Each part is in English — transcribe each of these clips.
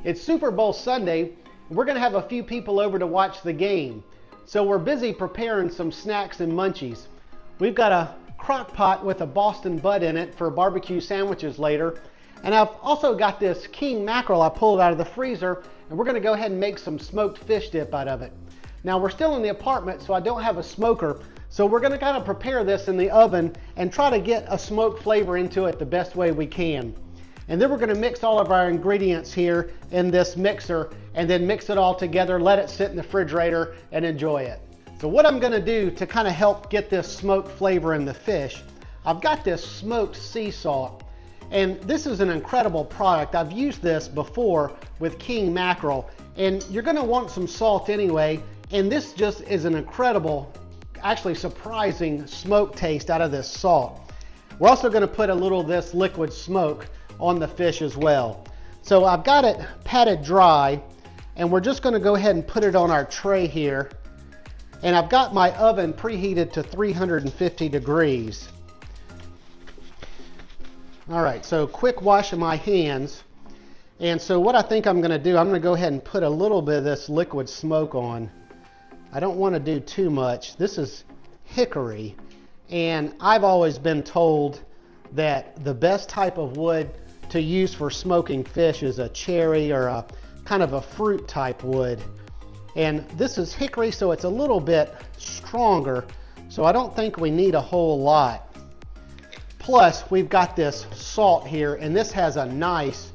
It's Super Bowl Sunday. We're going to have a few people over to watch the game. So we're busy preparing some snacks and munchies. We've got a crock pot with a Boston butt in it for barbecue sandwiches later. And I've also got this king mackerel I pulled out of the freezer, and we're going to go ahead and make some smoked fish dip out of it. Now we're still in the apartment, so I don't have a smoker. So we're going to kind of prepare this in the oven and try to get a smoked flavor into it the best way we can. And then we're going to mix all of our ingredients here in this mixer and then mix it all together, let it sit in the refrigerator and enjoy it. So what I'm going to do to kind of help get this smoked flavor in the fish, I've got this smoked sea salt. And this is an incredible product. I've used this before with king mackerel, and you're going to want some salt anyway. And this just is an incredible, actually surprising smoke taste out of this salt. We're also going to put a little of this liquid smoke on the fish as well. So I've got it patted dry, and we're just going to go ahead and put it on our tray here. And I've got my oven preheated to 350 degrees. All right, so quick wash of my hands. And so what I think I'm going to do, I'm going to go ahead and put a little bit of this liquid smoke on. I don't want to do too much. This is hickory, and I've always been told that the best type of wood to use for smoking fish is a cherry or a kind of a fruit type wood. And this is hickory, so it's a little bit stronger, so I don't think we need a whole lot. Plus, we've got this salt here, and this has a nice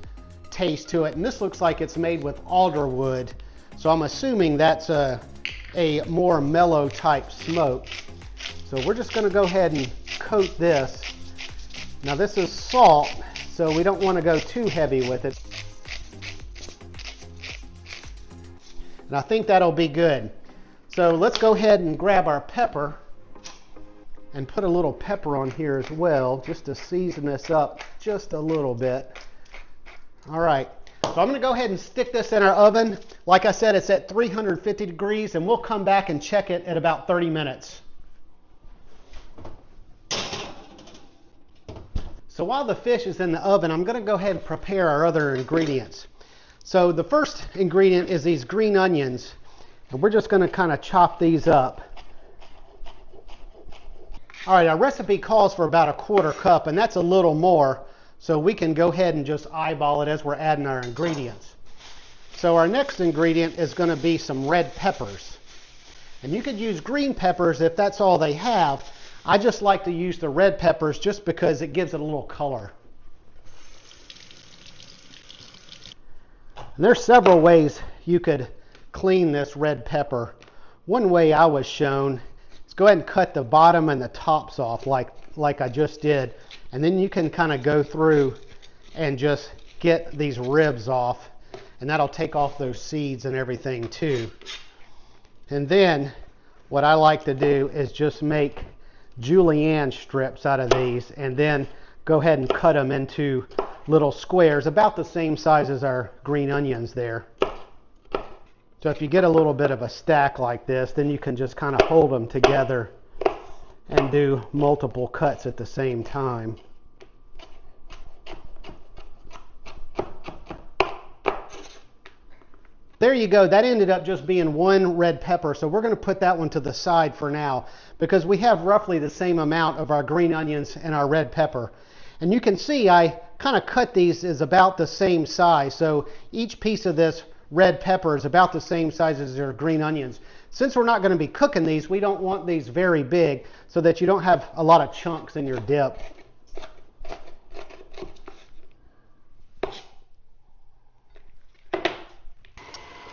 taste to it, and this looks like it's made with alder wood, so I'm assuming that's a more mellow type smoke. So we're just going to go ahead and coat this. Now this is salt, so we don't want to go too heavy with it. And I think that'll be good. So let's go ahead and grab our pepper and put a little pepper on here as well, just to season this up just a little bit. All right, so I'm going to go ahead and stick this in our oven. Like I said, it's at 350 degrees, and we'll come back and check it at about 30 minutes. So while the fish is in the oven, I'm going to go ahead and prepare our other ingredients. So the first ingredient is these green onions, and we're just going to kind of chop these up. All right, our recipe calls for about 1/4 cup, and that's a little more, so we can go ahead and just eyeball it as we're adding our ingredients. So our next ingredient is going to be some red peppers. And you could use green peppers if that's all they have. I just like to use the red peppers just because it gives it a little color. And there's several ways you could clean this red pepper. One way I was shown is go ahead and cut the bottom and the tops off like I just did. And then you can kind of go through and just get these ribs off, and that'll take off those seeds and everything too. And then what I like to do is just make julienne strips out of these, and then go ahead and cut them into little squares about the same size as our green onions there. So if you get a little bit of a stack like this, then you can just kind of hold them together and do multiple cuts at the same time. There you go. That ended up just being one red pepper, so we're going to put that one to the side for now because we have roughly the same amount of our green onions and our red pepper. And you can see I kind of cut these as about the same size, so each piece of this red pepper is about the same size as your green onions. Since we're not going to be cooking these, we don't want these very big so that you don't have a lot of chunks in your dip.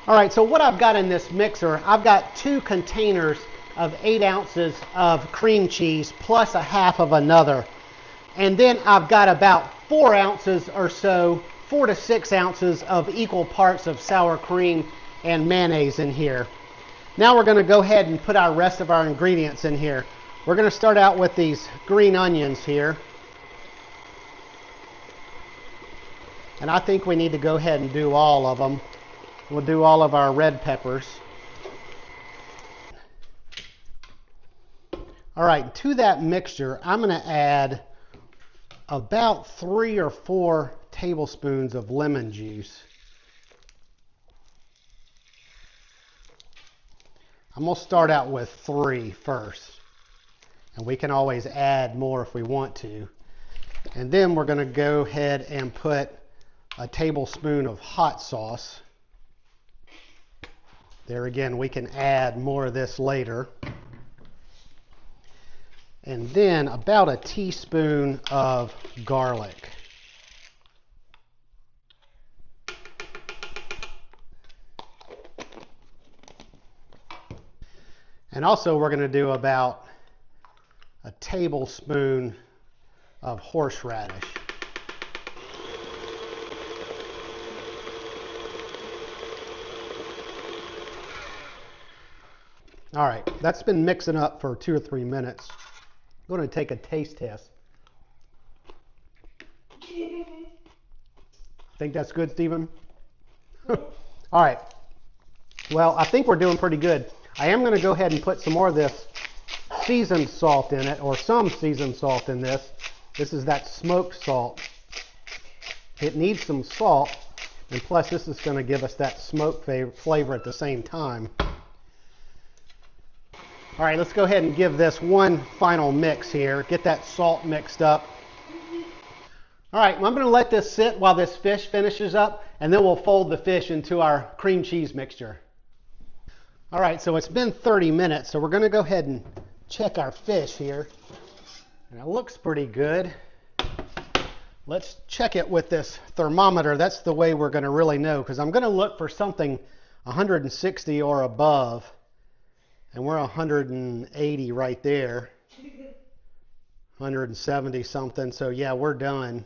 All right, so what I've got in this mixer, I've got 2 containers of 8 ounces of cream cheese plus 1/2 of another. And then I've got about 4 ounces or so, 4 to 6 ounces of equal parts of sour cream and mayonnaise in here. Now we're going to go ahead and put our rest of our ingredients in here. We're going to start out with these green onions here. And I think we need to go ahead and do all of them. We'll do all of our red peppers. All right, to that mixture, I'm going to add about 3 or 4 tablespoons of lemon juice. I'm going to start out with 3 first. And we can always add more if we want to. And then we're going to go ahead and put a tablespoon of hot sauce. There again, we can add more of this later. And then about a teaspoon of garlic. And also we're going to do about a tablespoon of horseradish. All right, that's been mixing up for 2 or 3 minutes. I'm going to take a taste test. Think that's good, Stephen? All right. Well, I think we're doing pretty good. I am going to go ahead and put some more of this seasoned salt in it, or some seasoned salt in this. This is that smoked salt. It needs some salt, and plus this is going to give us that smoke flavor at the same time. All right, let's go ahead and give this one final mix here. Get that salt mixed up. All right, well, I'm going to let this sit while this fish finishes up, and then we'll fold the fish into our cream cheese mixture. All right, so it's been 30 minutes, so we're going to go ahead and check our fish here. And it looks pretty good. Let's check it with this thermometer. That's the way we're going to really know, because I'm going to look for something 160 or above. And we're 180 right there. 170 something. So yeah, we're done.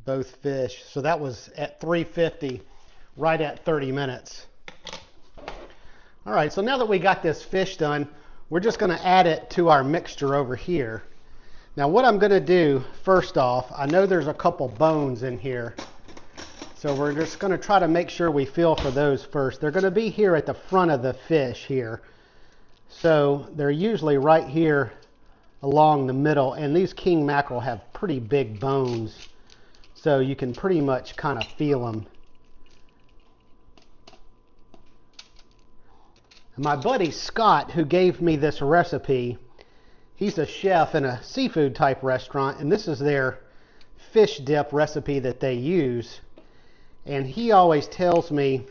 Both fish. So that was at 350, right at 30 minutes. All right, so now that we got this fish done, we're just going to add it to our mixture over here. Now what I'm going to do, first off, I know there's a couple bones in here. So we're just going to try to make sure we feel for those first. They're going to be here at the front of the fish here. So they're usually right here along the middle. And these king mackerel have pretty big bones. So you can pretty much kind of feel them. And my buddy Scott, who gave me this recipe, he's a chef in a seafood type restaurant. And this is their fish dip recipe that they use. And he always tells me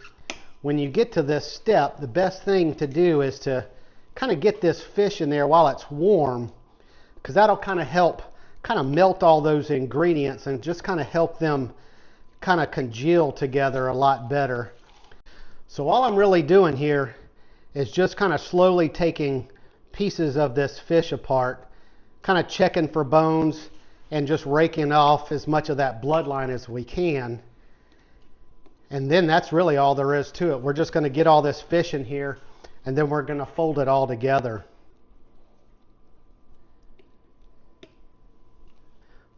when you get to this step, the best thing to do is to kind of get this fish in there while it's warm, because that'll kind of help kind of melt all those ingredients and just kind of help them kind of congeal together a lot better. So all I'm really doing here is just kind of slowly taking pieces of this fish apart, kind of checking for bones and just raking off as much of that bloodline as we can. And then that's really all there is to it. We're just going to get all this fish in here, and then we're going to fold it all together.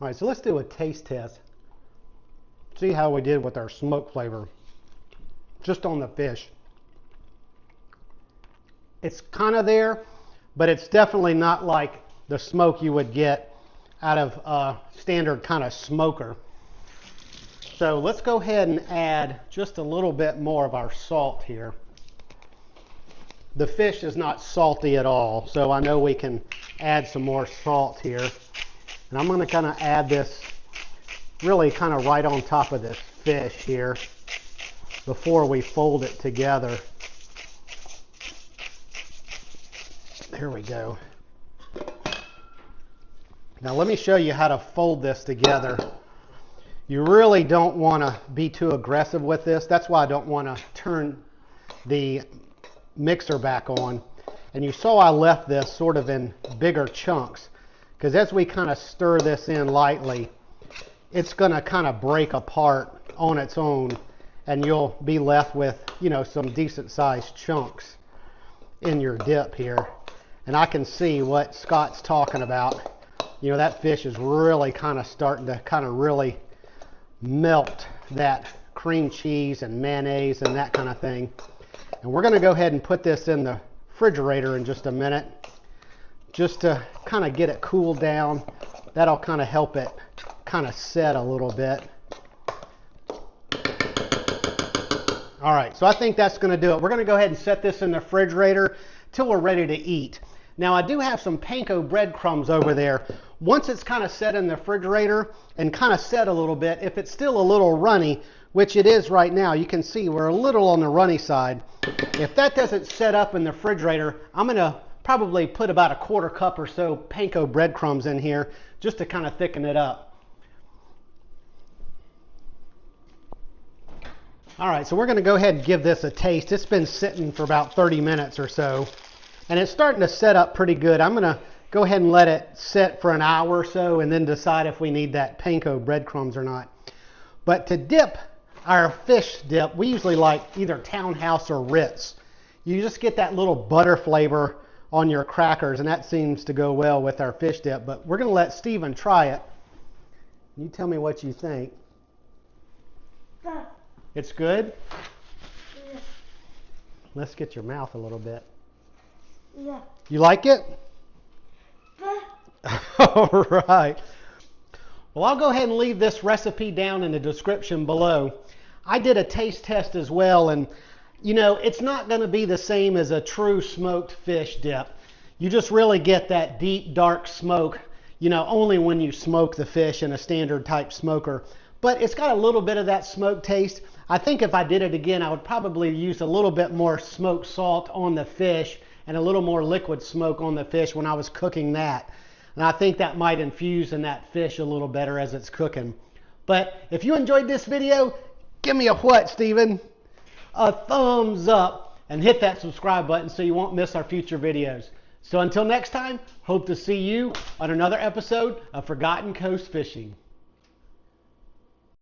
All right, so let's do a taste test. See how we did with our smoke flavor. Just on the fish. It's kind of there, but it's definitely not like the smoke you would get out of a standard kind of smoker. So let's go ahead and add just a little bit more of our salt here. The fish is not salty at all, so I know we can add some more salt here. And I'm going to kind of add this really kind of right on top of this fish here before we fold it together. There we go. Now let me show you how to fold this together. You really don't want to be too aggressive with this. That's why I don't want to turn the mixer back on. And you saw I left this sort of in bigger chunks, because as we kind of stir this in lightly, it's going to kind of break apart on its own, and you'll be left with, you know, some decent sized chunks in your dip here. And I can see what Scott's talking about. You know, that fish is really kind of starting to kind of really melt that cream cheese and mayonnaise and that kind of thing. And we're going to go ahead and put this in the refrigerator in just a minute, just to kind of get it cooled down. That'll kind of help it kind of set a little bit. All right, so I think that's going to do it. We're going to go ahead and set this in the refrigerator till we're ready to eat. Now I do have some panko breadcrumbs over there. Once it's kind of set in the refrigerator and kind of set a little bit, if it's still a little runny, which it is right now, you can see we're a little on the runny side. If that doesn't set up in the refrigerator, I'm going to probably put about a 1/4 cup or so panko breadcrumbs in here just to kind of thicken it up. All right, so we're going to go ahead and give this a taste. It's been sitting for about 30 minutes or so, and it's starting to set up pretty good. I'm going to go ahead and let it sit for an hour or so and then decide if we need that panko breadcrumbs or not. But to dip our fish dip, we usually like either Townhouse or Ritz. You just get that little butter flavor on your crackers, and that seems to go well with our fish dip. But we're going to let Stephen try it. You tell me what you think. It's good? Yeah. Let's get your mouth a little bit. Yeah. You like it? All right. Well, I'll go ahead and leave this recipe down in the description below. I did a taste test as well, and you know, it's not going to be the same as a true smoked fish dip. You just really get that deep, dark smoke, you know, only when you smoke the fish in a standard type smoker. But it's got a little bit of that smoke taste. I think if I did it again, I would probably use a little bit more smoked salt on the fish and a little more liquid smoke on the fish when I was cooking that. And I think that might infuse in that fish a little better as it's cooking. But if you enjoyed this video, give me a what, Stephen? A thumbs up, and hit that subscribe button so you won't miss our future videos. So until next time, hope to see you on another episode of Forgotten Coast Fishing.